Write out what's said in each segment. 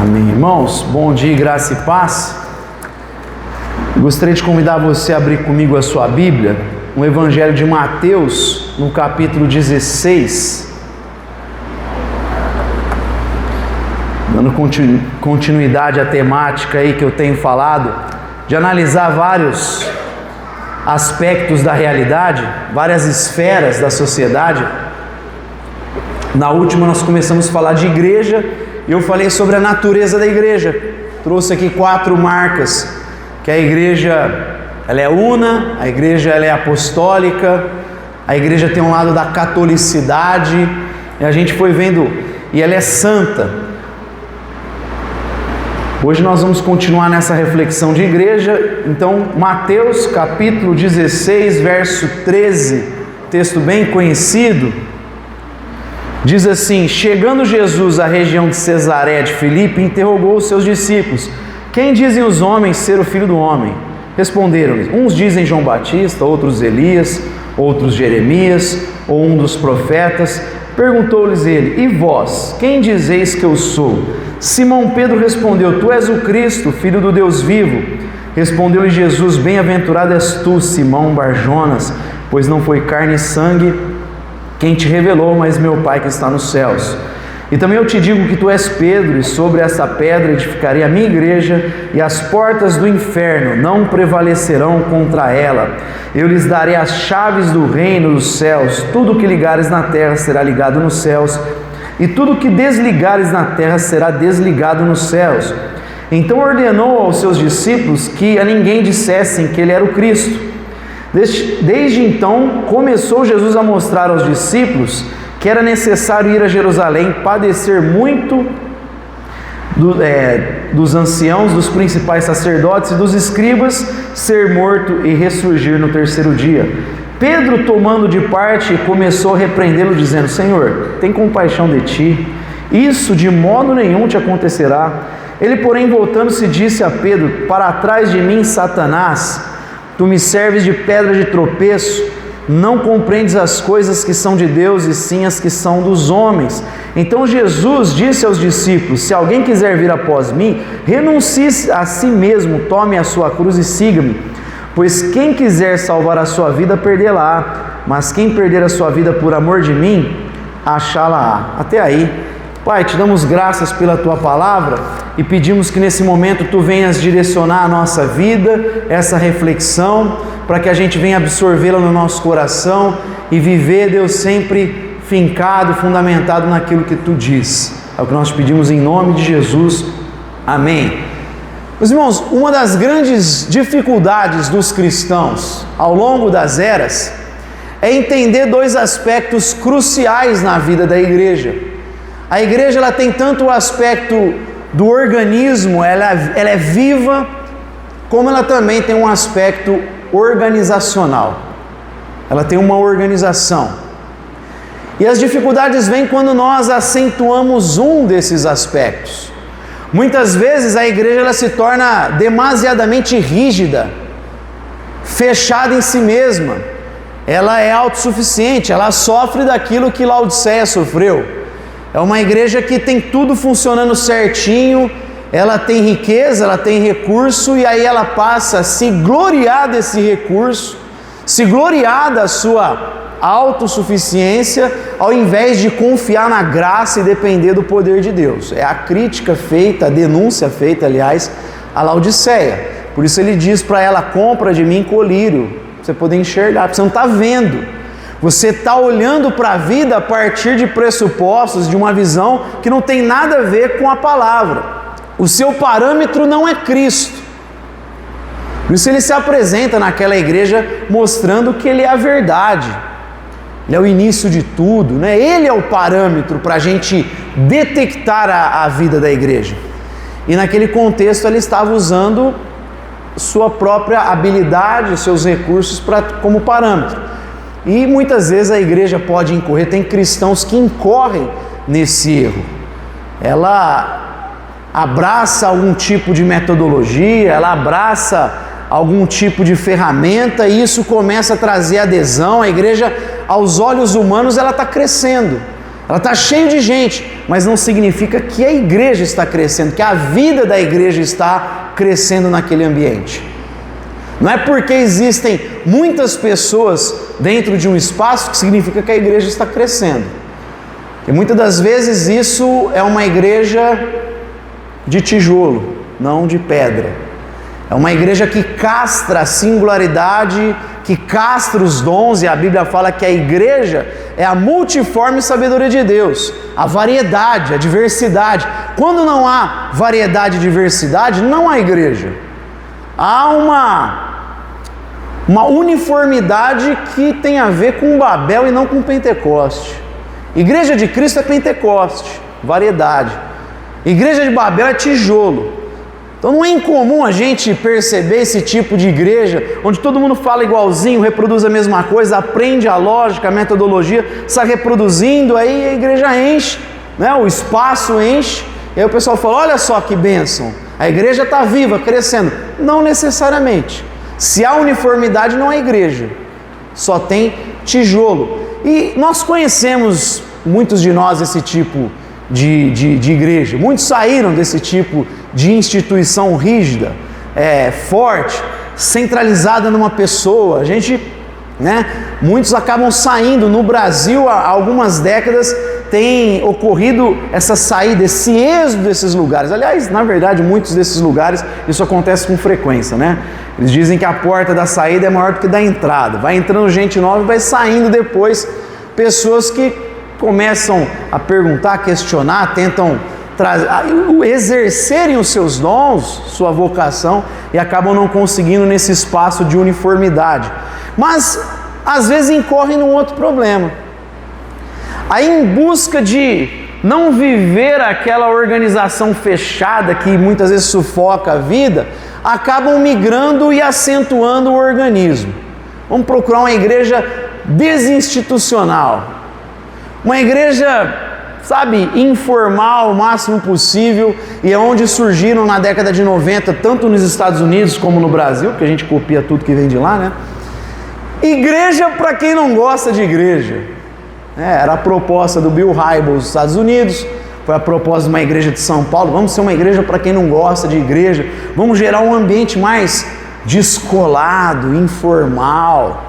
Amém. Irmãos, bom dia, graça e paz. Gostaria de convidar você a abrir comigo a sua Bíblia, no Evangelho de Mateus, no capítulo 16. Dando continuidade à temática aí que eu tenho falado, de analisar vários aspectos da realidade, várias esferas da sociedade. Na última nós começamos a falar de igreja e eu falei sobre a natureza da igreja. Trouxe aqui 4 marcas, que a igreja ela é una, a igreja ela é apostólica, a igreja tem um lado da catolicidade, e a gente foi vendo, e ela é santa. Hoje nós vamos continuar nessa reflexão de igreja. Então, Mateus capítulo 16, verso 13, texto bem conhecido, diz assim: chegando Jesus à região de Cesareia de Filipe, interrogou os seus discípulos: quem dizem os homens ser o Filho do Homem? Responderam-lhe: uns dizem João Batista, outros Elias, outros Jeremias, ou um dos profetas. Perguntou-lhes ele: e vós, quem dizeis que eu sou? Simão Pedro respondeu: tu és o Cristo, Filho do Deus vivo. Respondeu-lhe Jesus: bem-aventurado és tu, Simão Barjonas, pois não foi carne e sangue quem te revelou, mas meu Pai que está nos céus. E também eu te digo que tu és Pedro, e sobre essa pedra edificarei a minha igreja, e as portas do inferno não prevalecerão contra ela. Eu lhes darei as chaves do reino dos céus. Tudo que ligares na terra será ligado nos céus, e tudo que desligares na terra será desligado nos céus. Então ordenou aos seus discípulos que a ninguém dissessem que ele era o Cristo. Desde então começou Jesus a mostrar aos discípulos que era necessário ir a Jerusalém, padecer muito dos anciãos, dos principais sacerdotes e dos escribas, ser morto e ressurgir no terceiro dia. Pedro, tomando de parte, começou a repreendê-lo, dizendo: Senhor, tem compaixão de ti, isso de modo nenhum te acontecerá. Ele, porém, voltando-se, disse a Pedro: para trás de mim, Satanás, tu me serves de pedra de tropeço, não compreendes as coisas que são de Deus, e sim as que são dos homens. Então Jesus disse aos discípulos: se alguém quiser vir após mim, renuncie a si mesmo, tome a sua cruz e siga-me. Pois quem quiser salvar a sua vida, perdê-la-á, mas quem perder a sua vida por amor de mim, achá-la-á. Até aí. Pai, te damos graças pela Tua palavra e pedimos que nesse momento Tu venhas direcionar a nossa vida, essa reflexão, para que a gente venha absorvê-la no nosso coração e viver, Deus, sempre fincado, fundamentado naquilo que Tu diz. É o que nós pedimos em nome de Jesus. Amém. Meus irmãos, uma das grandes dificuldades dos cristãos ao longo das eras é entender 2 aspectos cruciais na vida da igreja. A igreja ela tem tanto o aspecto do organismo, ela é viva, como ela também tem um aspecto organizacional. Ela tem uma organização. E as dificuldades vêm quando nós acentuamos um desses aspectos. Muitas vezes a igreja ela se torna demasiadamente rígida, fechada em si mesma. Ela é autossuficiente, ela sofre daquilo que Laodiceia sofreu. É uma igreja que tem tudo funcionando certinho, ela tem riqueza, ela tem recurso, e aí ela passa a se gloriar desse recurso, se gloriar da sua autossuficiência, ao invés de confiar na graça e depender do poder de Deus. É a crítica feita, a denúncia feita, aliás, a Laodiceia. Por isso ele diz para ela: compra de mim colírio, para você poder enxergar, porque você não está vendo. Você está olhando para a vida a partir de pressupostos, de uma visão que não tem nada a ver com a palavra. O seu parâmetro não é Cristo. Por isso ele se apresenta naquela igreja mostrando que ele é a verdade. Ele é o início de tudo, né? Ele é o parâmetro para a gente detectar a vida da igreja. E naquele contexto ele estava usando sua própria habilidade, seus recursos como parâmetro. E muitas vezes a igreja pode incorrer, tem cristãos que incorrem nesse erro. Ela abraça algum tipo de metodologia, ela abraça algum tipo de ferramenta, e isso começa a trazer adesão. A igreja, aos olhos humanos, ela está crescendo. Ela está cheia de gente, mas não significa que a igreja está crescendo, que a vida da igreja está crescendo naquele ambiente. Não é porque existem muitas pessoas dentro de um espaço que significa que a igreja está crescendo. E muitas das vezes isso é uma igreja de tijolo, não de pedra. É uma igreja que castra a singularidade, que castra os dons, e a Bíblia fala que a igreja é a multiforme sabedoria de Deus, a variedade, a diversidade. Quando não há variedade e diversidade, não há igreja. Há uma uniformidade que tem a ver com Babel e não com Pentecoste. Igreja de Cristo é Pentecoste, variedade. Igreja de Babel é tijolo. Então não é incomum a gente perceber esse tipo de igreja, onde todo mundo fala igualzinho, reproduz a mesma coisa, aprende a lógica, a metodologia, sai reproduzindo, aí a igreja enche, né? O espaço enche, e aí o pessoal fala, olha só que bênção, a igreja está viva, crescendo. Não necessariamente. Se há uniformidade, não há igreja, só tem tijolo. E nós conhecemos, muitos de nós, esse tipo de igreja. Muitos saíram desse tipo de instituição rígida, forte, centralizada numa pessoa. Muitos acabam saindo. No Brasil, há algumas décadas, tem ocorrido essa saída, esse êxodo desses lugares. Aliás, na verdade, muitos desses lugares, isso acontece com frequência, né? Eles dizem que a porta da saída é maior do que da entrada. Vai entrando gente nova e vai saindo depois pessoas que começam a perguntar, a questionar, tentam exercerem os seus dons, sua vocação, e acabam não conseguindo nesse espaço de uniformidade. Mas, às vezes, incorrem num outro problema. Aí, em busca de não viver aquela organização fechada que muitas vezes sufoca a vida, acabam migrando e acentuando o organismo. Vamos procurar uma igreja desinstitucional, uma igreja, informal o máximo possível, e é onde surgiram na década de 90, tanto nos Estados Unidos como no Brasil, porque a gente copia tudo que vem de lá, né? Igreja para quem não gosta de igreja. Era a proposta do Bill Hybels dos Estados Unidos, foi a proposta de uma igreja de São Paulo. Vamos ser uma igreja para quem não gosta de igreja, vamos gerar um ambiente mais descolado, informal.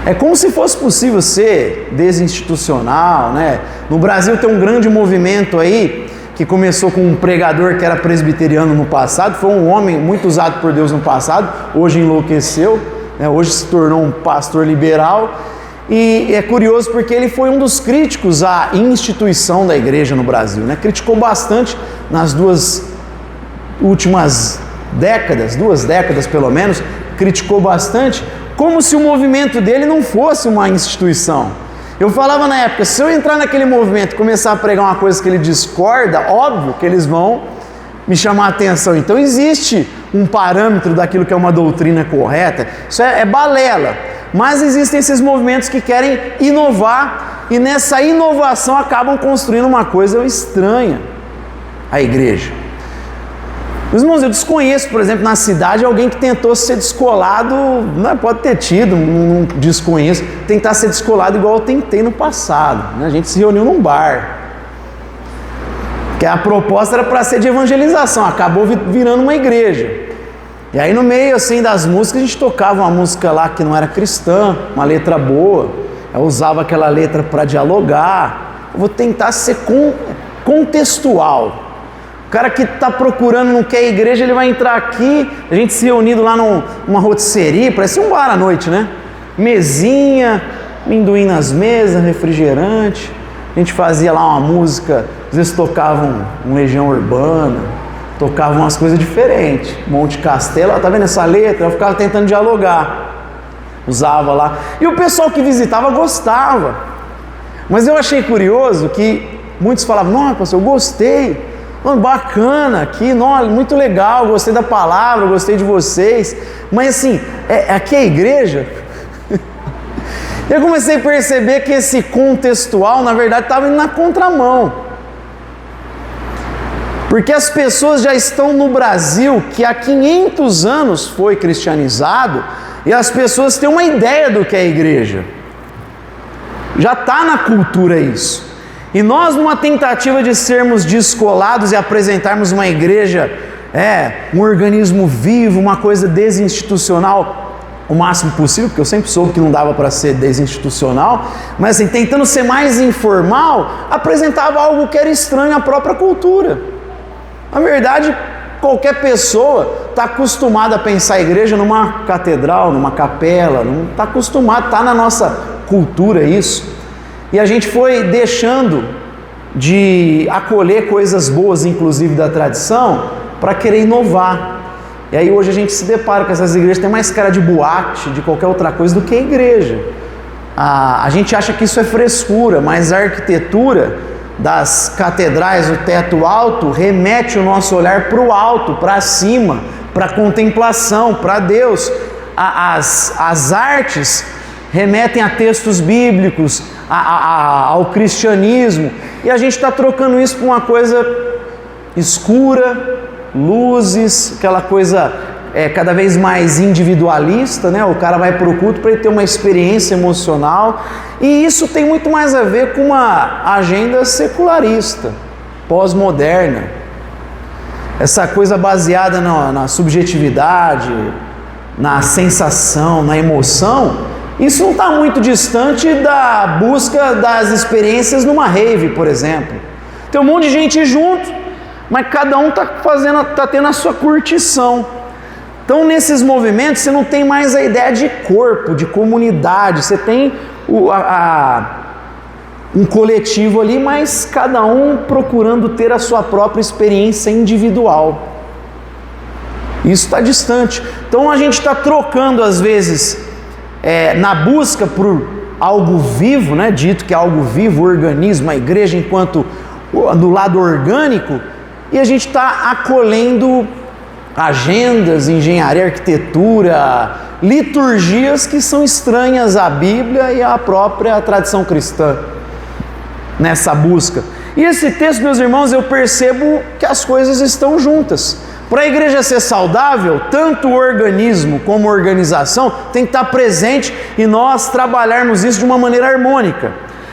É como se fosse possível ser desinstitucional, né? No Brasil tem um grande movimento aí, que começou com um pregador que era presbiteriano no passado, foi um homem muito usado por Deus no passado, hoje enlouqueceu, né? Hoje se tornou um pastor liberal. E é curioso porque ele foi um dos críticos à instituição da igreja no Brasil, né? Criticou bastante nas duas últimas décadas, 2 décadas pelo menos, criticou bastante, como se o movimento dele não fosse uma instituição. Eu falava na época, se eu entrar naquele movimento e começar a pregar uma coisa que ele discorda, óbvio que eles vão me chamar a atenção. Então existe um parâmetro daquilo que é uma doutrina correta, isso é balela. Mas existem esses movimentos que querem inovar, e nessa inovação acabam construindo uma coisa estranha, a igreja. Meus irmãos, eu desconheço, por exemplo, na cidade, alguém que tentou ser descolado, não, pode ter tido, não desconheço, tentar ser descolado igual eu tentei no passado, né? A gente se reuniu num bar, que a proposta era para ser de evangelização, acabou virando uma igreja. E aí no meio assim das músicas, a gente tocava uma música lá que não era cristã, uma letra boa, eu usava aquela letra para dialogar. Eu vou tentar ser contextual. O cara que está procurando, não quer igreja, ele vai entrar aqui, a gente se reunindo lá numa rotisserie, parece um bar à noite, né? Mesinha, amendoim nas mesas, refrigerante, a gente fazia lá uma música, às vezes tocavam um Legião Urbana, tocavam umas coisas diferentes, Monte Castelo, tá vendo essa letra? Eu ficava tentando dialogar, usava lá, e o pessoal que visitava gostava, mas eu achei curioso que muitos falavam, nossa pastor, eu gostei, bacana aqui, nossa, muito legal, gostei da palavra, gostei de vocês, mas assim, aqui é a igreja. Eu comecei a perceber que esse contextual, na verdade, estava indo na contramão. Porque as pessoas já estão no Brasil, que há 500 anos foi cristianizado, e as pessoas têm uma ideia do que é a igreja. Já está na cultura isso. E nós, numa tentativa de sermos descolados e apresentarmos uma igreja, um organismo vivo, uma coisa desinstitucional, o máximo possível, porque eu sempre soube que não dava para ser desinstitucional, mas assim, tentando ser mais informal, apresentava algo que era estranho à própria cultura. Na verdade, qualquer pessoa está acostumada a pensar a igreja numa catedral, numa capela, não está acostumado, está na nossa cultura isso. E a gente foi deixando de acolher coisas boas, inclusive da tradição, para querer inovar. E aí hoje a gente se depara com essas igrejas que tem mais cara de boate, de qualquer outra coisa do que a igreja. A gente acha que isso é frescura, mas a arquitetura das catedrais, o teto alto, remete o nosso olhar para o alto, para cima, para a contemplação, para Deus. As artes remetem a textos bíblicos, ao cristianismo, e a gente está trocando isso por uma coisa escura, luzes, aquela coisa cada vez mais individualista, né? O cara vai para o culto para ele ter uma experiência emocional, e isso tem muito mais a ver com uma agenda secularista, pós-moderna, essa coisa baseada na subjetividade, na sensação, na emoção. Isso não está muito distante da busca das experiências numa rave, por exemplo. Tem um monte de gente junto, mas cada um está tendo a sua curtição. Então, nesses movimentos, você não tem mais a ideia de corpo, de comunidade. Você tem um coletivo ali, mas cada um procurando ter a sua própria experiência individual. Isso está distante. Então, a gente está trocando, às vezes, na busca por algo vivo, né? Dito que é algo vivo, o organismo, a igreja enquanto do lado orgânico, e a gente está acolhendo agendas, engenharia, arquitetura, liturgias que são estranhas à Bíblia e à própria tradição cristã, nessa busca. E esse texto, meus irmãos, eu percebo que as coisas estão juntas. Para a igreja ser saudável, tanto o organismo como a organização tem que estar presente e nós trabalharmos isso de uma maneira harmônica.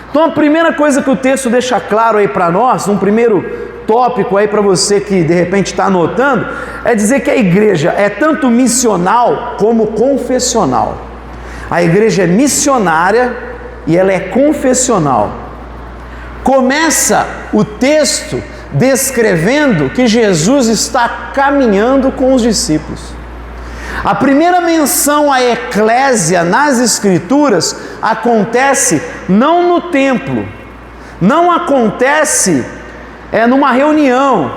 Então a primeira coisa que o texto deixa claro aí para nós, um primeiro tópico aí para você que de repente está anotando, é dizer que a igreja é tanto missional como confessional. A igreja é missionária e ela é confessional. Começa o texto descrevendo que Jesus está caminhando com os discípulos. A primeira menção à eclésia nas Escrituras acontece não no templo, não acontece numa reunião,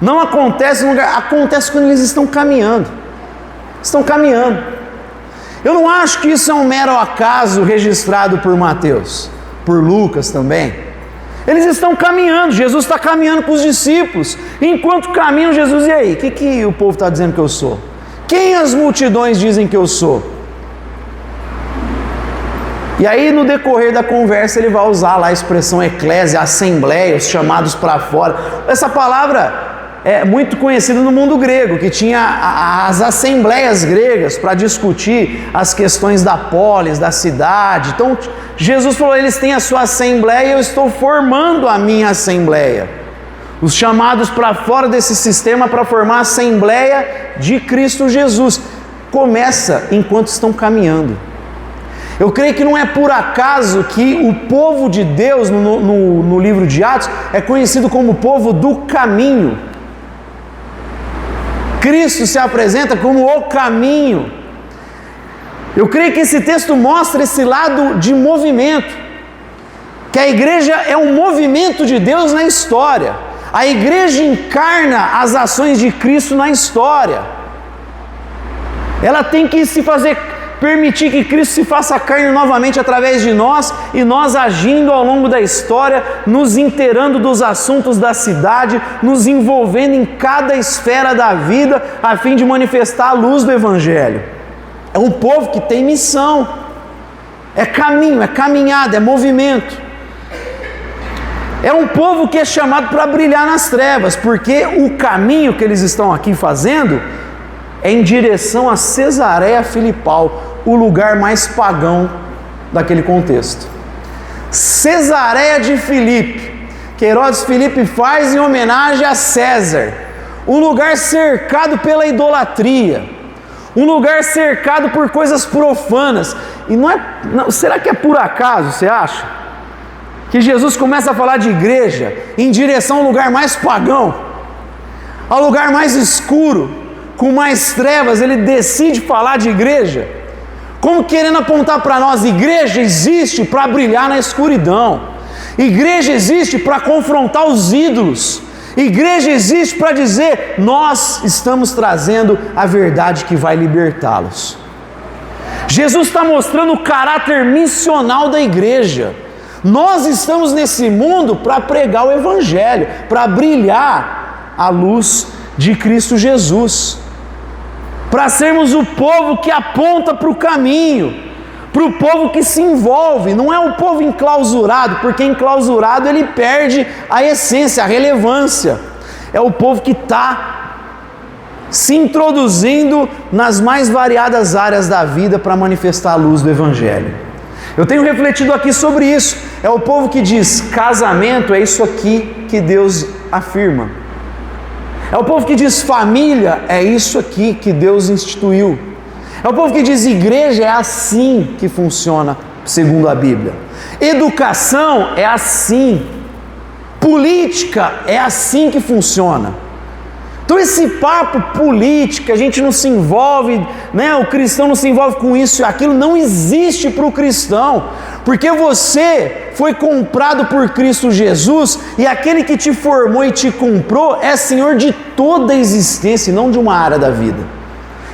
não acontece num lugar, acontece quando eles estão caminhando. Estão caminhando. Eu não acho que isso é um mero acaso registrado por Mateus, por Lucas também. Eles estão caminhando, Jesus está caminhando com os discípulos. Enquanto caminham, Jesus, e aí? O que o povo está dizendo que eu sou? Quem as multidões dizem que eu sou? E aí, no decorrer da conversa, ele vai usar lá a expressão eclésia, assembleia, os chamados para fora. Essa palavra é muito conhecida no mundo grego, que tinha as assembleias gregas para discutir as questões da polis, da cidade. Então, Jesus falou, eles têm a sua assembleia e eu estou formando a minha assembleia. Os chamados para fora desse sistema para formar a assembleia de Cristo Jesus. Começa enquanto estão caminhando. Eu creio que não é por acaso que o povo de Deus no livro de Atos é conhecido como o povo do caminho. Cristo se apresenta como o caminho. Eu creio que esse texto mostra esse lado de movimento, que a igreja é um movimento de Deus na história. A igreja encarna as ações de Cristo na história. Ela tem que permitir que Cristo se faça carne novamente através de nós, e nós agindo ao longo da história, nos inteirando dos assuntos da cidade, nos envolvendo em cada esfera da vida, a fim de manifestar a luz do Evangelho. É um povo que tem missão, é caminho, é caminhada, é movimento. É um povo que é chamado para brilhar nas trevas, porque o caminho que eles estão aqui fazendo é em direção a Cesareia Filipal, o lugar mais pagão daquele contexto. Cesareia de Filipe, que Herodes Filipe faz em homenagem a César. Um lugar cercado pela idolatria, um lugar cercado por coisas profanas. E será que é por acaso, você acha? Que Jesus começa a falar de igreja em direção ao lugar mais pagão, ao lugar mais escuro, com mais trevas. Ele decide falar de igreja, como querendo apontar para nós: igreja existe para brilhar na escuridão, igreja existe para confrontar os ídolos, igreja existe para dizer: nós estamos trazendo a verdade que vai libertá-los. Jesus está mostrando o caráter missional da igreja. Nós estamos nesse mundo para pregar o Evangelho, para brilhar a luz de Cristo Jesus, para sermos o povo que aponta para o caminho, para o povo que se envolve. Não é o povo enclausurado, porque enclausurado ele perde a essência, a relevância. É o povo que está se introduzindo nas mais variadas áreas da vida para manifestar a luz do Evangelho. Eu tenho refletido aqui sobre isso. É o povo que diz: casamento é isso aqui que Deus afirma. É o povo que diz: família é isso aqui que Deus instituiu. É o povo que diz: igreja é assim que funciona segundo a Bíblia. Educação é assim. Política é assim que funciona. Então esse papo político, a gente não se envolve, né? O cristão não se envolve com isso e aquilo, não existe para o cristão, porque você foi comprado por Cristo Jesus, e aquele que te formou e te comprou é Senhor de toda a existência e não de uma área da vida.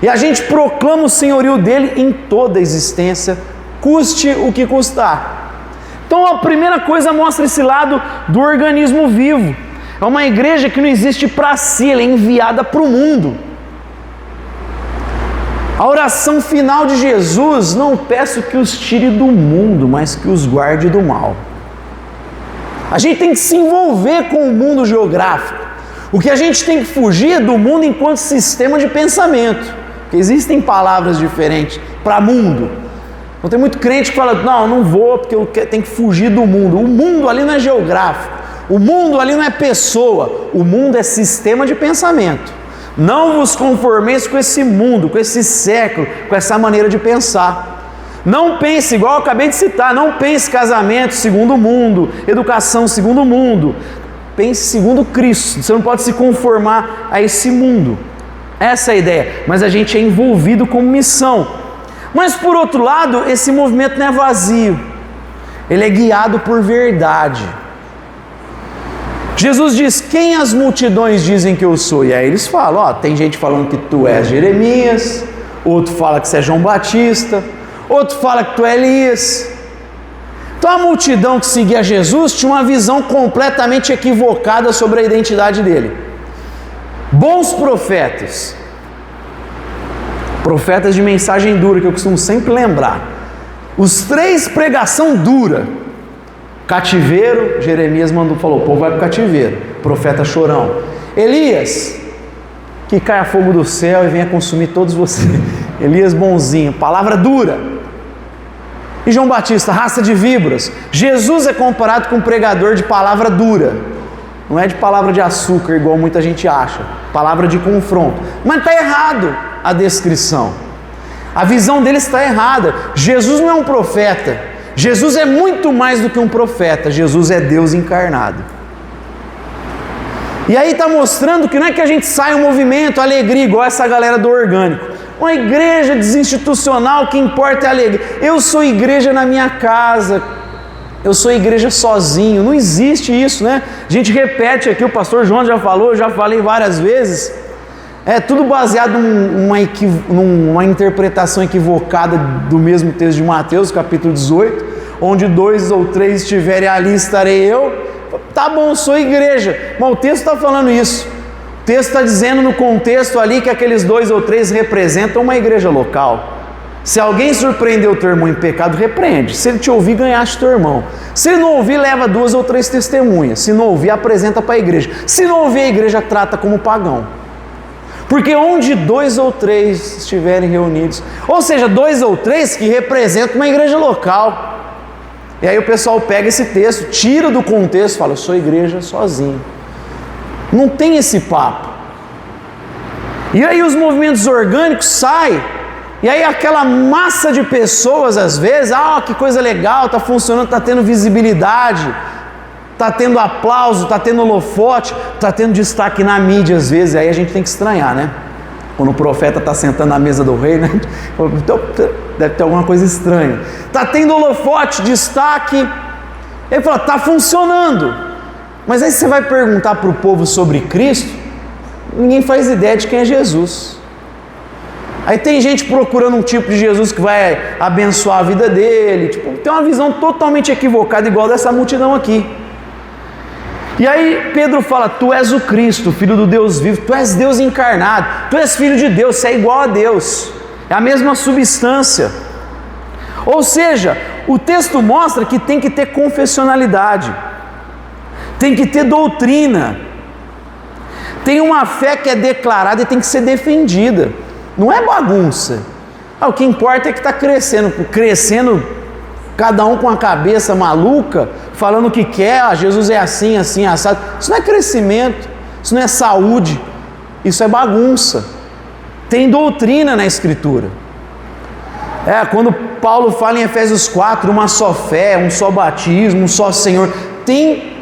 E a gente proclama o senhorio dele em toda a existência, custe o que custar. Então a primeira coisa mostra esse lado do organismo vivo. É uma igreja que não existe para si, ela é enviada para o mundo. A oração final de Jesus: não peço que os tire do mundo, mas que os guarde do mal. A gente tem que se envolver com o mundo geográfico. O que a gente tem que fugir é do mundo enquanto sistema de pensamento, porque existem palavras diferentes para mundo. Então tem muito crente que fala: não, eu não vou porque eu tenho que fugir do mundo. O mundo ali não é geográfico. O mundo ali não é pessoa, o mundo é sistema de pensamento. Não vos conformeis com esse mundo, com esse século, com essa maneira de pensar. Não pense, igual eu acabei de citar, não pense casamento segundo o mundo, educação segundo o mundo. Pense segundo Cristo. Você não pode se conformar a esse mundo. Essa é a ideia. Mas a gente é envolvido com missão. Mas por outro lado, esse movimento não é vazio. Ele é guiado por verdade. Jesus diz: quem as multidões dizem que eu sou? E aí eles falam: tem gente falando que tu és Jeremias, outro fala que você é João Batista, outro fala que tu é Elias. Então a multidão que seguia Jesus tinha uma visão completamente equivocada sobre a identidade dele. Bons profetas, profetas de mensagem dura, que eu costumo sempre lembrar. Os 3 pregação dura. Cativeiro, Jeremias falou: o povo vai para o cativeiro. Profeta chorão. Elias, que caia fogo do céu e venha consumir todos vocês. Elias bonzinho, palavra dura. E João Batista, raça de víboras. Jesus é comparado com um pregador de palavra dura. Não é de palavra de açúcar, igual muita gente acha. Palavra de confronto. Mas está errado a descrição. A visão deles está errada. Jesus não é um profeta. Jesus é muito mais do que um profeta. Jesus é Deus encarnado. E aí está mostrando que não é que a gente sai um movimento, alegria, igual essa galera do orgânico. Uma igreja desinstitucional, que importa é a alegria. Eu sou igreja na minha casa, eu sou igreja sozinho. Não existe isso, né? A gente repete aqui, o pastor João já falou, eu já falei várias vezes. É tudo baseado numa interpretação equivocada do mesmo texto de Mateus, capítulo 18, onde 2 ou 3 estiverem ali, estarei eu. Tá bom, sou igreja, mas o texto está falando isso. O texto está dizendo no contexto ali que aqueles 2 ou 3 representam uma igreja local. Se alguém surpreendeu o teu irmão em pecado, repreende. Se ele te ouvir, ganhaste teu irmão. Se ele não ouvir, leva 2 ou 3 testemunhas. Se não ouvir, apresenta para a igreja. Se não ouvir, a igreja trata como pagão. Porque onde 2 ou 3 estiverem reunidos, ou seja, 2 ou 3 que representam uma igreja local. E aí o pessoal pega esse texto, tira do contexto e fala, eu sou igreja sozinho. Não tem esse papo. E aí os movimentos orgânicos saem, e aí aquela massa de pessoas às vezes, que coisa legal, está funcionando, está tendo visibilidade, está tendo aplauso, está tendo holofote, está tendo destaque na mídia às vezes, aí a gente tem que estranhar, né? Quando o profeta está sentando na mesa do rei, né? Então, deve ter alguma coisa estranha. Está tendo holofote, destaque. Ele fala, está funcionando. Mas aí você vai perguntar para o povo sobre Cristo, ninguém faz ideia de quem é Jesus. Aí tem gente procurando um tipo de Jesus que vai abençoar a vida dele. Tipo, tem uma visão totalmente equivocada, igual dessa multidão aqui. E aí Pedro fala, tu és o Cristo, filho do Deus vivo, tu és Deus encarnado, tu és filho de Deus, você é igual a Deus, é a mesma substância. Ou seja, o texto mostra que tem que ter confessionalidade, tem que ter doutrina, tem uma fé que é declarada e tem que ser defendida, não é bagunça. O que importa é que está crescendo, cada um com a cabeça maluca, falando o que quer, Jesus é assim, assim, assado. Isso não é crescimento, isso não é saúde, isso é bagunça. Tem doutrina na Escritura. Quando Paulo fala em Efésios 4, uma só fé, um só batismo, um só Senhor, tem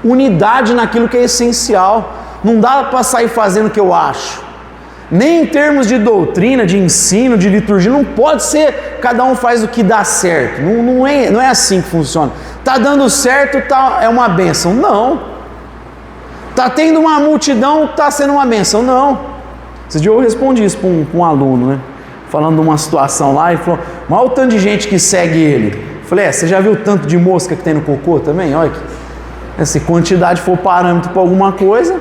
unidade naquilo que é essencial. Não dá para sair fazendo o que eu acho. Nem em termos de doutrina, de ensino, de liturgia, não pode ser cada um faz o que dá certo. Não é assim que funciona. Está dando certo, é uma bênção. Não. Está tendo uma multidão, está sendo uma bênção. Não. Esse dia eu respondi isso para um aluno, né? Falando de uma situação lá, ele falou, mas olha o tanto de gente que segue ele. Eu falei, você já viu o tanto de mosca que tem no cocô também? Olha que, se quantidade for parâmetro para alguma coisa...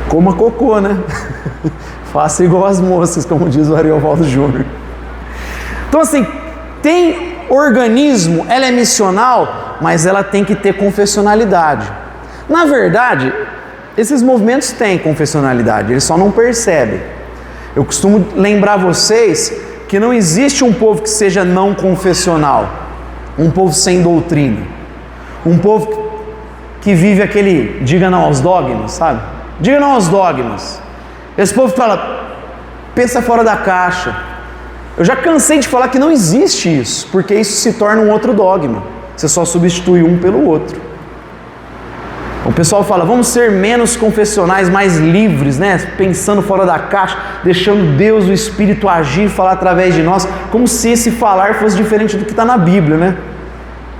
Coma cocô, né? Faça igual as moças, como diz o Ariovaldo Júnior. Então assim, tem organismo, ela é missional, mas ela tem que ter confessionalidade. Na verdade, esses movimentos têm confessionalidade, eles só não percebem. Eu costumo lembrar vocês que não existe um povo que seja não confessional, um povo sem doutrina, um povo que vive aquele diga não aos dogmas, sabe? Diga não aos dogmas. Esse povo fala, pensa fora da caixa. Eu já cansei de falar que não existe isso, porque isso se torna um outro dogma. Você só substitui um pelo outro. O pessoal fala, vamos ser menos confessionais, mais livres, né? Pensando fora da caixa, deixando Deus, o Espírito agir e falar através de nós, como se esse falar fosse diferente do que está na Bíblia, né?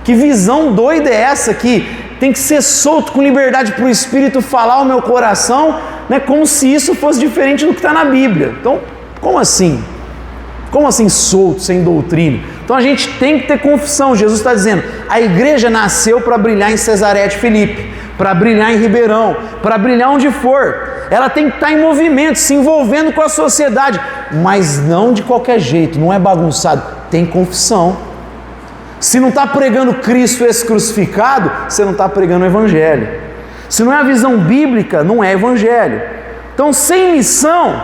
Que visão doida é essa que tem que ser solto com liberdade para o Espírito falar ao meu coração, né? Como se isso fosse diferente do que está na Bíblia. Então, como assim? Como assim solto, sem doutrina? Então a gente tem que ter confissão. Jesus está dizendo, a igreja nasceu para brilhar em Cesareia de Filipe, para brilhar em Ribeirão, para brilhar onde for. Ela tem que estar em movimento, se envolvendo com a sociedade, mas não de qualquer jeito, não é bagunçado, tem confissão. Se não está pregando Cristo ex-crucificado, você não está pregando o Evangelho. Se não é a visão bíblica, não é Evangelho. Então, sem missão,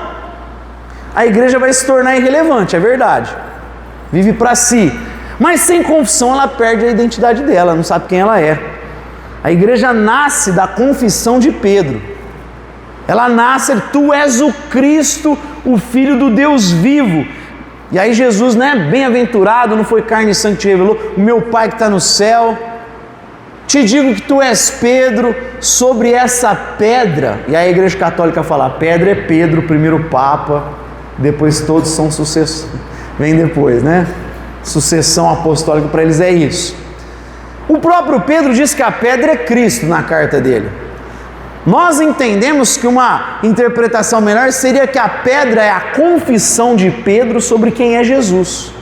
a igreja vai se tornar irrelevante, é verdade. Vive para si. Mas sem confissão, ela perde a identidade dela, não sabe quem ela é. A igreja nasce da confissão de Pedro. Ela nasce, tu és o Cristo, o Filho do Deus vivo. E aí Jesus, né, bem-aventurado, não foi carne e sangue que te revelou, o meu Pai que está no céu, te digo que tu és Pedro, sobre essa pedra, e aí a igreja católica fala, a pedra é Pedro, o primeiro Papa, depois todos são sucessão, vem depois, né, sucessão apostólica para eles é isso. O próprio Pedro diz que a pedra é Cristo na carta dele. Nós entendemos que uma interpretação melhor seria que a pedra é a confissão de Pedro sobre quem é Jesus.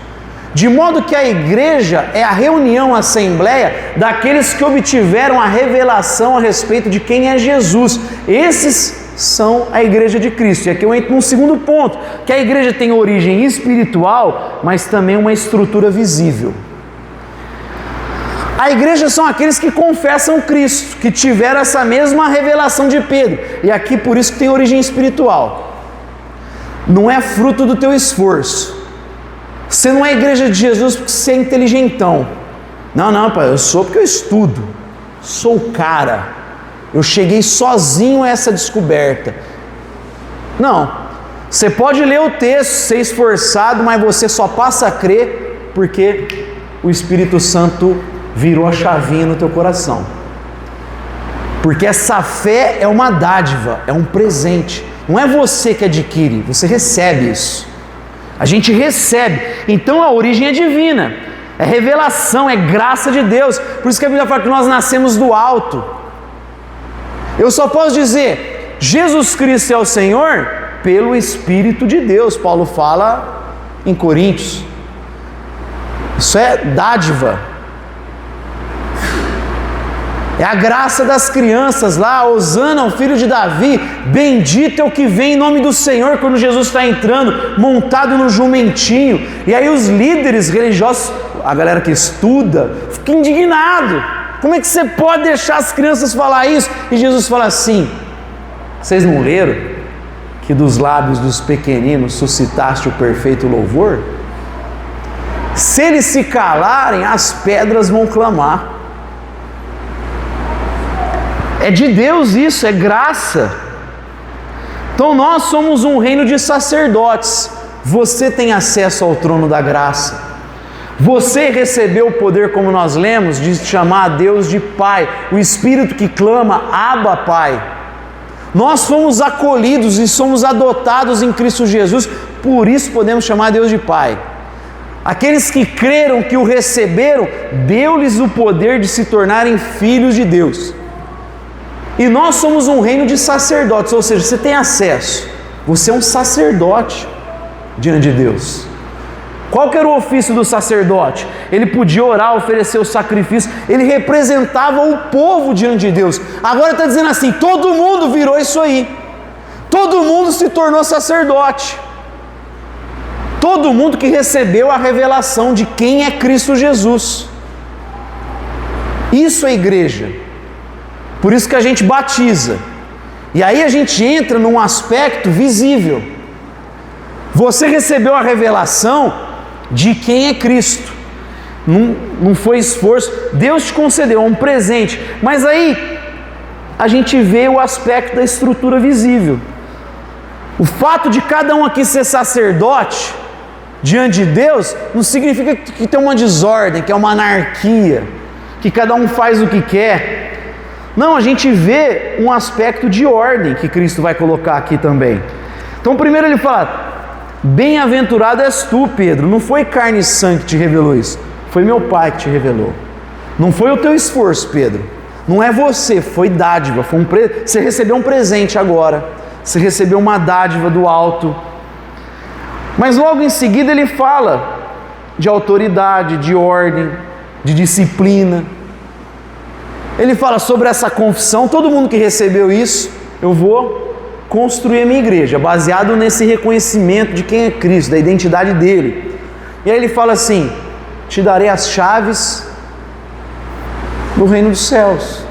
De modo que a igreja é a reunião, a assembleia daqueles que obtiveram a revelação a respeito de quem é Jesus. Esses são a igreja de Cristo. E aqui eu entro num segundo ponto, que a igreja tem origem espiritual, mas também uma estrutura visível. A igreja são aqueles que confessam Cristo, que tiveram essa mesma revelação de Pedro. E aqui por isso que tem origem espiritual. Não é fruto do teu esforço. Você não é igreja de Jesus porque você é inteligentão. Não, pai, eu sou porque eu estudo. Sou o cara. Eu cheguei sozinho a essa descoberta. Não. Você pode ler o texto, ser esforçado, mas você só passa a crer porque o Espírito Santo virou a chavinha no teu coração. Porque essa fé é uma dádiva, é um presente. Não é você que adquire, você recebe isso. A gente recebe. Então a origem é divina. É revelação, é graça de Deus. Por isso que a Bíblia fala que nós nascemos do alto. Eu só posso dizer, Jesus Cristo é o Senhor pelo Espírito de Deus. Paulo fala em Coríntios. Isso é dádiva. É a graça das crianças lá, Hosana, o filho de Davi, bendito é o que vem em nome do Senhor, quando Jesus está entrando, montado no jumentinho. E aí os líderes religiosos, a galera que estuda, fica indignado. Como é que você pode deixar as crianças falar isso? E Jesus fala assim, vocês não leram que dos lábios dos pequeninos suscitaste o perfeito louvor? Se eles se calarem, as pedras vão clamar. É de Deus isso, é graça. Então nós somos um reino de sacerdotes. Você tem acesso ao trono da graça. Você recebeu o poder, como nós lemos, de chamar a Deus de Pai. O Espírito que clama, Abba, Pai. Nós fomos acolhidos e somos adotados em Cristo Jesus. Por isso podemos chamar Deus de Pai. Aqueles que creram, que o receberam, deu-lhes o poder de se tornarem filhos de Deus. E nós somos um reino de sacerdotes, ou seja, você tem acesso. Você é um sacerdote diante de Deus. Qual que era o ofício do sacerdote? Ele podia orar, oferecer o sacrifício, ele representava o povo diante de Deus. Agora está dizendo assim, todo mundo virou isso aí. Todo mundo se tornou sacerdote. Todo mundo que recebeu a revelação de quem é Cristo Jesus. Isso é igreja. Por isso que a gente batiza. E aí a gente entra num aspecto visível. Você recebeu a revelação de quem é Cristo. Não foi esforço. Deus te concedeu um presente. Mas aí a gente vê o aspecto da estrutura visível. O fato de cada um aqui ser sacerdote diante de Deus não significa que tem uma desordem, que é uma anarquia, que cada um faz o que quer. Não, a gente vê um aspecto de ordem que Cristo vai colocar aqui também. Então primeiro ele fala, bem-aventurado és tu, Pedro, não foi carne e sangue que te revelou isso, foi meu Pai que te revelou. Não foi o teu esforço, Pedro, não é você, foi dádiva, você recebeu um presente agora, você recebeu uma dádiva do alto. Mas logo em seguida ele fala de autoridade, de ordem, de disciplina. Ele fala sobre essa confissão, todo mundo que recebeu isso, eu vou construir a minha igreja, baseado nesse reconhecimento de quem é Cristo, da identidade dele. E aí ele fala assim, te darei as chaves do reino dos céus.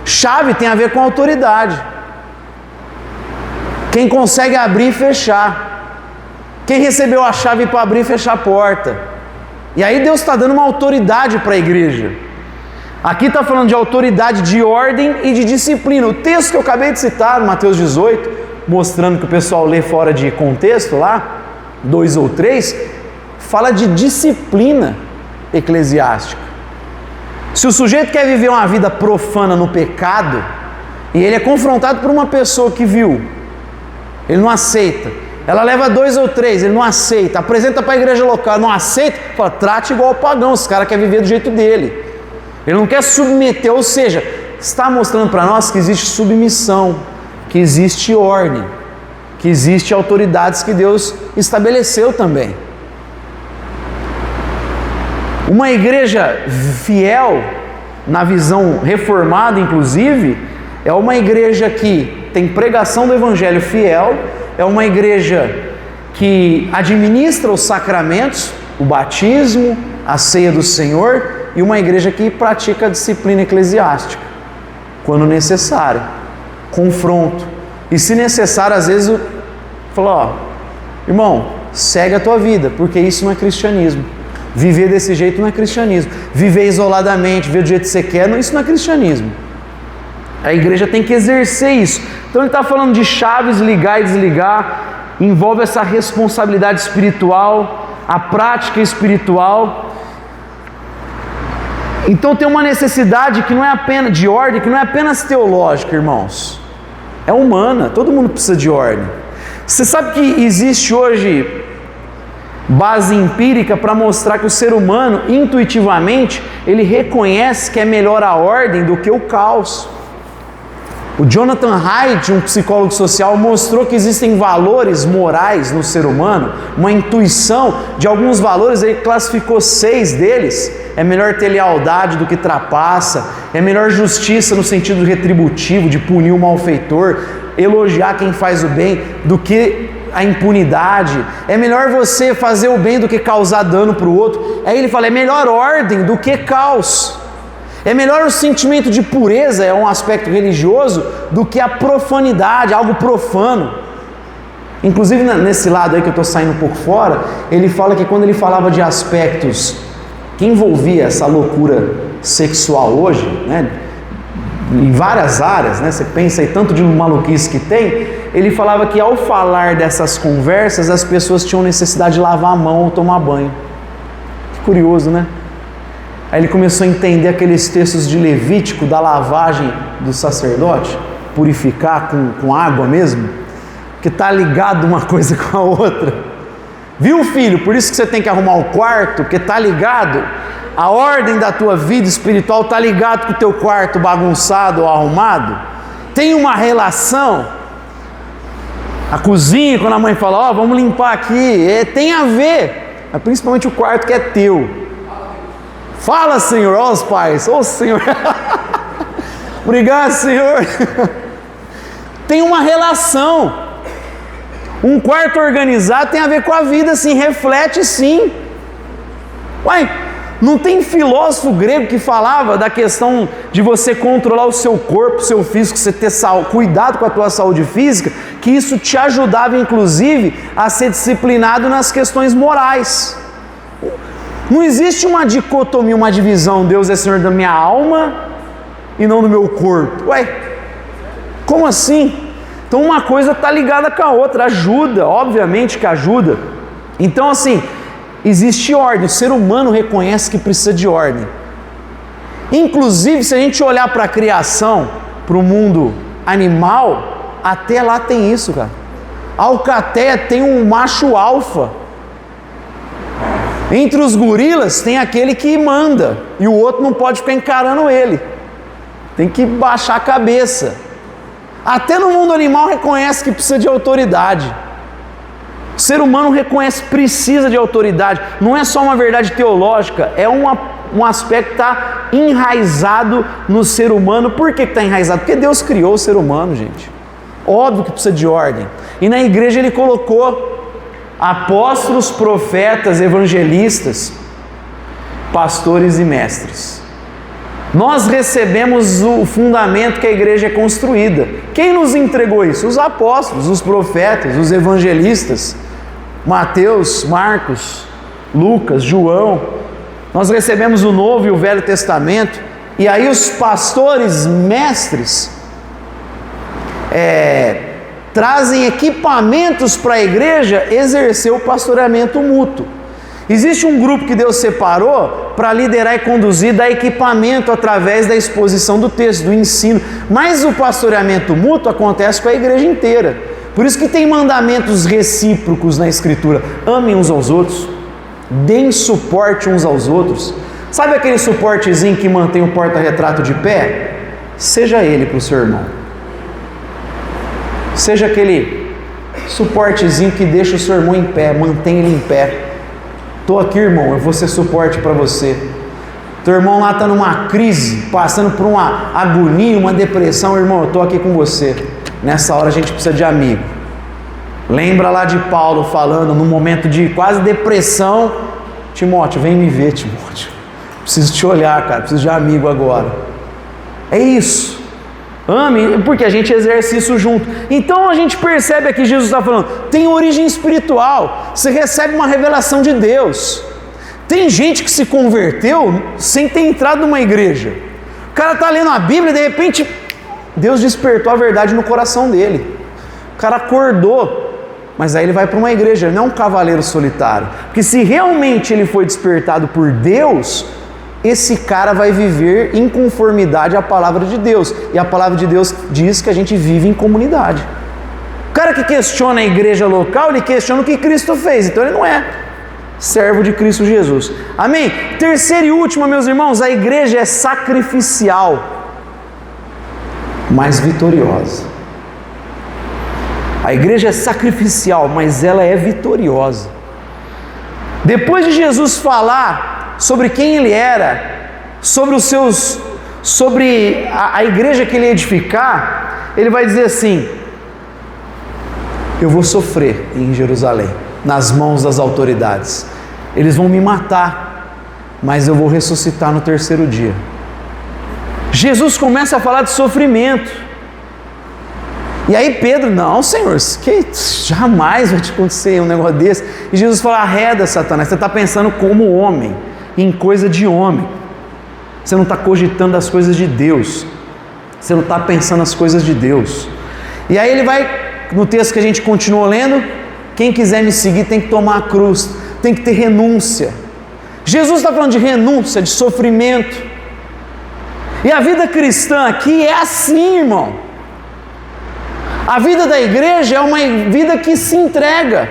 Chave tem a ver com autoridade. Quem consegue abrir e fechar. Quem recebeu a chave para abrir e fechar a porta. E aí Deus está dando uma autoridade para a igreja. Aqui está falando de autoridade, de ordem e de disciplina. O texto que eu acabei de citar, Mateus 18, mostrando que o pessoal lê fora de contexto lá, 2 ou 3, fala de disciplina eclesiástica. Se o sujeito quer viver uma vida profana no pecado, e ele é confrontado por uma pessoa que viu, ele não aceita. Ela leva 2 ou 3, ele não aceita. Apresenta para a igreja local, não aceita, fala, trate igual o pagão, esse cara quer viver do jeito dele. Ele não quer submeter, ou seja, está mostrando para nós que existe submissão, que existe ordem, que existe autoridades que Deus estabeleceu também. Uma igreja fiel, na visão reformada inclusive, é uma igreja que tem pregação do evangelho fiel, é uma igreja que administra os sacramentos, o batismo, a ceia do Senhor, e uma igreja que pratica a disciplina eclesiástica, quando necessário, confronto. E se necessário, às vezes, fala, ó, irmão, segue a tua vida, porque isso não é cristianismo. Viver desse jeito não é cristianismo. Viver isoladamente, viver do jeito que você quer, isso não é cristianismo. A igreja tem que exercer isso. Então ele está falando de chaves, ligar e desligar, envolve essa responsabilidade espiritual, a prática espiritual. Então tem uma necessidade que não é apenas de ordem, que não é apenas teológica, irmãos. É humana, todo mundo precisa de ordem. Você sabe que existe hoje base empírica para mostrar que o ser humano, intuitivamente, ele reconhece que é melhor a ordem do que o caos. O Jonathan Haidt, um psicólogo social, mostrou que existem valores morais no ser humano, uma intuição de alguns valores, ele classificou 6 deles. É melhor ter lealdade do que trapaça, é melhor justiça no sentido retributivo, de punir o malfeitor, elogiar quem faz o bem do que a impunidade, é melhor você fazer o bem do que causar dano para o outro. Aí ele fala, é melhor ordem do que caos. É melhor o sentimento de pureza, é um aspecto religioso, do que a profanidade, algo profano. Inclusive nesse lado aí que eu estou saindo um pouco fora, ele fala que quando ele falava de aspectos que envolvia essa loucura sexual hoje, né, em várias áreas, né, você pensa aí tanto de maluquice que tem, ele falava que ao falar dessas conversas, as pessoas tinham necessidade de lavar a mão ou tomar banho. Que curioso, né? Aí ele começou a entender aqueles textos de Levítico, da lavagem do sacerdote, purificar com água mesmo, que está ligado uma coisa com a outra. Viu, filho? Por isso que você tem que arrumar o quarto, porque está ligado. A ordem da tua vida espiritual está ligado com o teu quarto bagunçado ou arrumado. Tem uma relação. A cozinha, quando a mãe fala, ó, vamos limpar aqui, tem a ver. Mas principalmente o quarto que é teu. Fala, Senhor, ó os pais, ó Senhor. Obrigado, Senhor. Tem uma relação. Um quarto organizado tem a ver com a vida, sim, reflete sim. Uai, não tem filósofo grego que falava da questão de você controlar o seu corpo, o seu físico, você ter cuidado com a tua saúde física, que isso te ajudava inclusive a ser disciplinado nas questões morais. Não existe uma dicotomia, uma divisão, Deus é Senhor da minha alma e não do meu corpo. Ué, como assim? Então uma coisa está ligada com a outra, ajuda, obviamente que ajuda. Então assim, existe ordem, o ser humano reconhece que precisa de ordem. Inclusive, se a gente olhar para a criação, para o mundo animal, até lá tem isso, cara. A alcateia tem um macho alfa. Entre os gorilas tem aquele que manda, e o outro não pode ficar encarando ele. Tem que baixar a cabeça. Até no mundo animal reconhece que precisa de autoridade. O ser humano reconhece que precisa de autoridade. Não é só uma verdade teológica, é um aspecto que está enraizado no ser humano. Por que está enraizado? Porque Deus criou o ser humano, gente. Óbvio que precisa de ordem. E na igreja Ele colocou apóstolos, profetas, evangelistas, pastores e mestres. Nós recebemos o fundamento que a igreja é construída. Quem nos entregou isso? Os apóstolos, os profetas, os evangelistas, Mateus, Marcos, Lucas, João. Nós recebemos o Novo e o Velho Testamento, e aí os pastores, mestres, trazem equipamentos para a igreja exercer o pastoreamento mútuo. Existe um grupo que Deus separou para liderar e conduzir, dar equipamento através da exposição do texto, do ensino. Mas o pastoreamento mútuo acontece com a igreja inteira. Por isso que tem mandamentos recíprocos na Escritura. Amem uns aos outros, deem suporte uns aos outros. Sabe aquele suportezinho que mantém o porta-retrato de pé? Seja ele para o seu irmão. Seja aquele suportezinho que deixa o seu irmão em pé, mantém ele em pé. Estou aqui, irmão, eu vou ser suporte para você. Teu irmão lá está numa crise, passando por uma agonia, uma depressão, irmão, eu estou aqui com você. Nessa hora a gente precisa de amigo. Lembra lá de Paulo falando, num momento de quase depressão, Timóteo, vem me ver, Timóteo. Preciso te olhar, cara, preciso de amigo agora. É isso. Ame, porque a gente exerce isso junto. Então a gente percebe aqui, Jesus está falando, tem origem espiritual, você recebe uma revelação de Deus. Tem gente que se converteu sem ter entrado numa igreja. O cara está lendo a Bíblia e de repente Deus despertou a verdade no coração dele. O cara acordou, mas aí ele vai para uma igreja, ele não é um cavaleiro solitário. Porque se realmente ele foi despertado por Deus, esse cara vai viver em conformidade à palavra de Deus. E a palavra de Deus diz que a gente vive em comunidade. O cara que questiona a igreja local, ele questiona o que Cristo fez. Então ele não é servo de Cristo Jesus. Amém? Terceira e última, meus irmãos, a igreja é sacrificial, mas vitoriosa. A igreja é sacrificial, mas ela é vitoriosa. Depois de Jesus falar sobre quem ele era, sobre a igreja que ele ia edificar, ele vai dizer assim: eu vou sofrer em Jerusalém, nas mãos das autoridades, eles vão me matar, mas eu vou ressuscitar no terceiro dia. Jesus começa a falar de sofrimento, e aí Pedro, não, Senhor, que jamais vai te acontecer um negócio desse. E Jesus fala: arreda, Satanás, você está pensando como homem, em coisa de homem, você não está cogitando as coisas de Deus, você não está pensando as coisas de Deus. E aí ele vai, no texto que a gente continua lendo, quem quiser me seguir tem que tomar a cruz, tem que ter renúncia. Jesus está falando de renúncia, de sofrimento. E a vida cristã aqui é assim, irmão. A vida da igreja é uma vida que se entrega.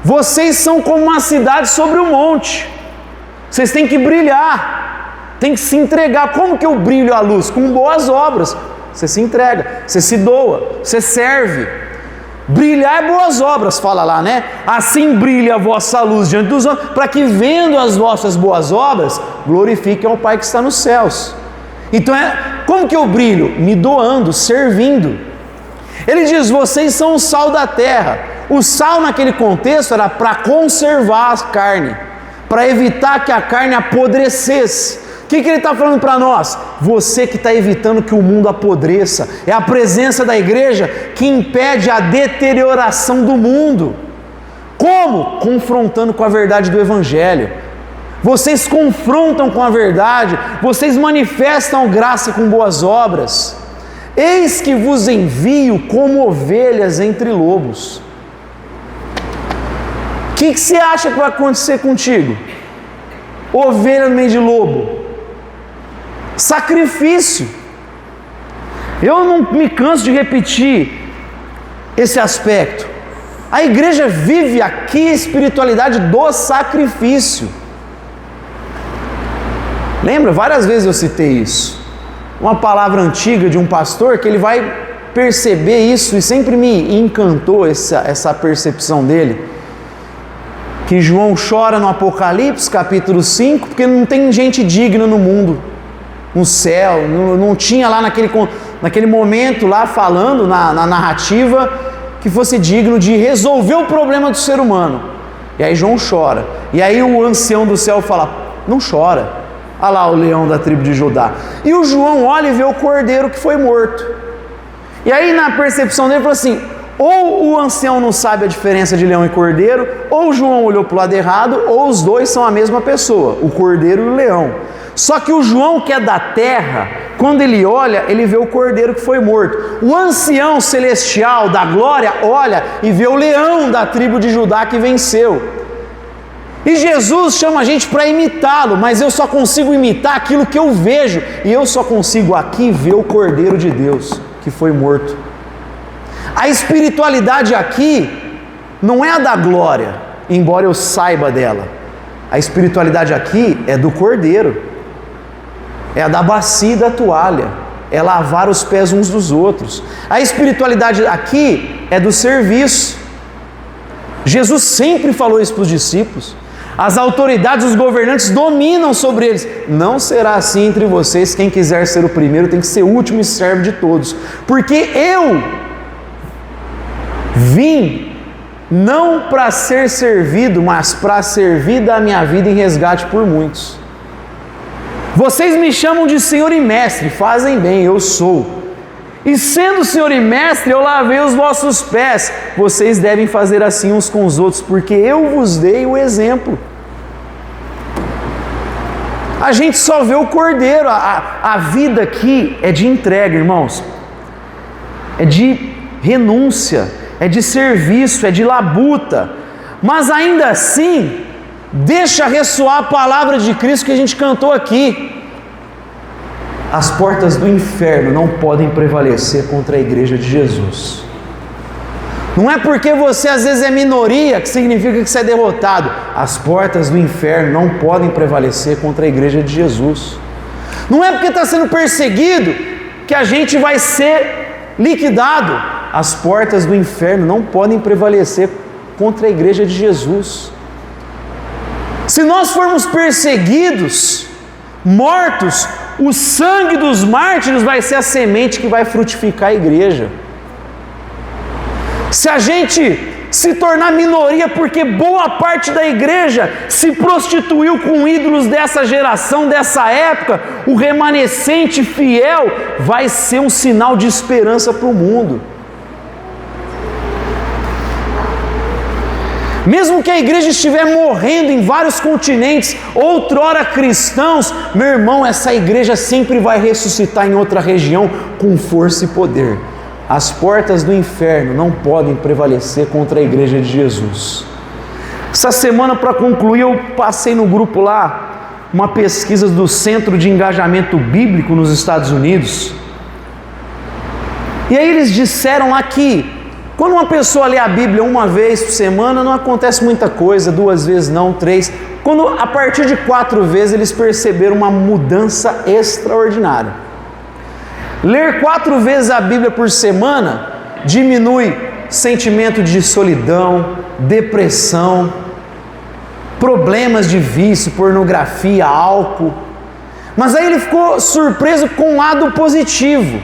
Vocês são como uma cidade sobre um monte. Vocês têm que brilhar, tem que se entregar. Como que eu brilho a luz? Com boas obras. Você se entrega, você se doa, você serve. Brilhar é boas obras, fala lá, né? Assim brilha a vossa luz diante dos homens, para que vendo as vossas boas obras, glorifiquem ao Pai que está nos céus. Então como que eu brilho? Me doando, servindo. Ele diz: vocês são o sal da terra. O sal naquele contexto era para conservar a carne, para evitar que a carne apodrecesse. O que ele está falando para nós? Você que está evitando que o mundo apodreça. É a presença da igreja que impede a deterioração do mundo. Como? Confrontando com a verdade do Evangelho. Vocês confrontam com a verdade, vocês manifestam graça com boas obras. Eis que vos envio como ovelhas entre lobos. O que você acha que vai acontecer contigo? Ovelha no meio de lobo. Sacrifício. Eu não me canso de repetir esse aspecto. A igreja vive aqui a espiritualidade do sacrifício. Lembra? Várias vezes eu citei isso. Uma palavra antiga de um pastor que ele vai perceber isso, e sempre me encantou essa percepção dele, que João chora no Apocalipse capítulo 5, porque não tem gente digna no mundo, no céu, não tinha lá naquele momento lá falando na narrativa que fosse digno de resolver o problema do ser humano. E aí João chora, e aí o ancião do céu fala: não chora. Olha lá o leão da tribo de Judá. E o João olha e vê o cordeiro que foi morto. E aí na percepção dele falou assim: ou o ancião não sabe a diferença de leão e cordeiro, ou o João olhou para o lado errado, ou os dois são a mesma pessoa, o cordeiro e o leão. Só que o João, que é da terra, quando ele olha, ele vê o cordeiro que foi morto. O ancião celestial da glória olha e vê o leão da tribo de Judá que venceu. E Jesus chama a gente para imitá-lo, mas eu só consigo imitar aquilo que eu vejo, e eu só consigo aqui ver o Cordeiro de Deus que foi morto. A espiritualidade aqui não é a da glória, embora eu saiba dela. A espiritualidade aqui é do Cordeiro, é a da bacia e da toalha, é lavar os pés uns dos outros. A espiritualidade aqui é do serviço. Jesus sempre falou isso para os discípulos. As autoridades, os governantes dominam sobre eles. Não será assim entre vocês. Quem quiser ser o primeiro tem que ser o último e servo de todos. Porque eu vim não para ser servido, mas para servir da minha vida em resgate por muitos. Vocês me chamam de Senhor e Mestre, fazem bem, eu sou. E sendo Senhor e Mestre, eu lavei os vossos pés. Vocês devem fazer assim uns com os outros, porque eu vos dei o exemplo. A gente só vê o Cordeiro. A vida aqui é de entrega, irmãos. É de renúncia, é de serviço, é de labuta. Mas ainda assim, deixa ressoar a palavra de Cristo que a gente cantou aqui. As portas do inferno não podem prevalecer contra a igreja de Jesus. Não é porque você às vezes é minoria que significa que você é derrotado. As portas do inferno não podem prevalecer contra a igreja de Jesus. Não é porque está sendo perseguido que a gente vai ser liquidado. As portas do inferno não podem prevalecer contra a igreja de Jesus. Se nós formos perseguidos, mortos, o sangue dos mártires vai ser a semente que vai frutificar a igreja. Se a gente se tornar minoria porque boa parte da igreja se prostituiu com ídolos dessa geração, dessa época, o remanescente fiel vai ser um sinal de esperança para o mundo. Mesmo que a igreja estiver morrendo em vários continentes, outrora cristãos, meu irmão, essa igreja sempre vai ressuscitar em outra região com força e poder. As portas do inferno não podem prevalecer contra a igreja de Jesus. Essa semana, para concluir, eu passei no grupo lá uma pesquisa do Centro de Engajamento Bíblico nos Estados Unidos. E aí eles disseram lá que quando uma pessoa lê a Bíblia uma vez por semana, não acontece muita coisa, 2 vezes não, 3. Quando a partir de 4 vezes eles perceberam uma mudança extraordinária. Ler 4 vezes a Bíblia por semana diminui sentimento de solidão, depressão, problemas de vício, pornografia, álcool. Mas aí ele ficou surpreso com o lado positivo.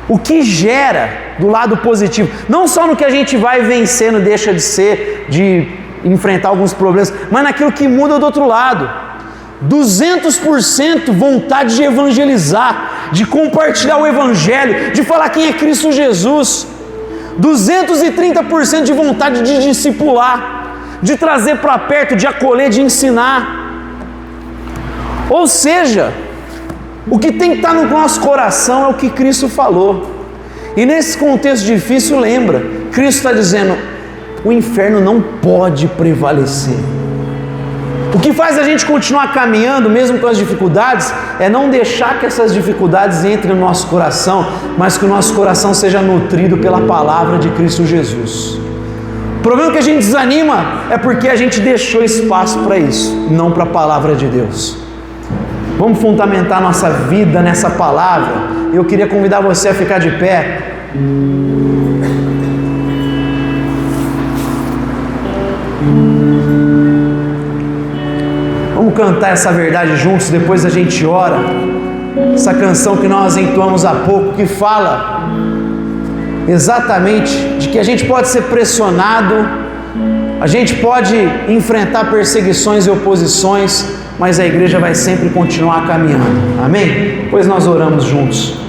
O que gera do lado positivo, não só no que a gente vai vencendo, deixa de ser, de enfrentar alguns problemas, mas naquilo que muda do outro lado. 200% vontade de evangelizar, de compartilhar o evangelho, de falar quem é Cristo Jesus. 230% de vontade de discipular, de trazer para perto, de acolher, de ensinar. Ou seja, o que tem que estar no nosso coração é o que Cristo falou. E nesse contexto difícil, lembra, Cristo está dizendo, o inferno não pode prevalecer. O que faz a gente continuar caminhando, mesmo com as dificuldades, é não deixar que essas dificuldades entrem no nosso coração, mas que o nosso coração seja nutrido pela palavra de Cristo Jesus. O problema que a gente desanima é porque a gente deixou espaço para isso, não para a palavra de Deus. Vamos fundamentar nossa vida nessa palavra. Eu queria convidar você a ficar de pé. Vamos cantar essa verdade juntos, depois a gente ora. Essa canção que nós entoamos há pouco, que fala exatamente de que a gente pode ser pressionado, a gente pode enfrentar perseguições e oposições, mas a igreja vai sempre continuar caminhando. Amém? Pois nós oramos juntos.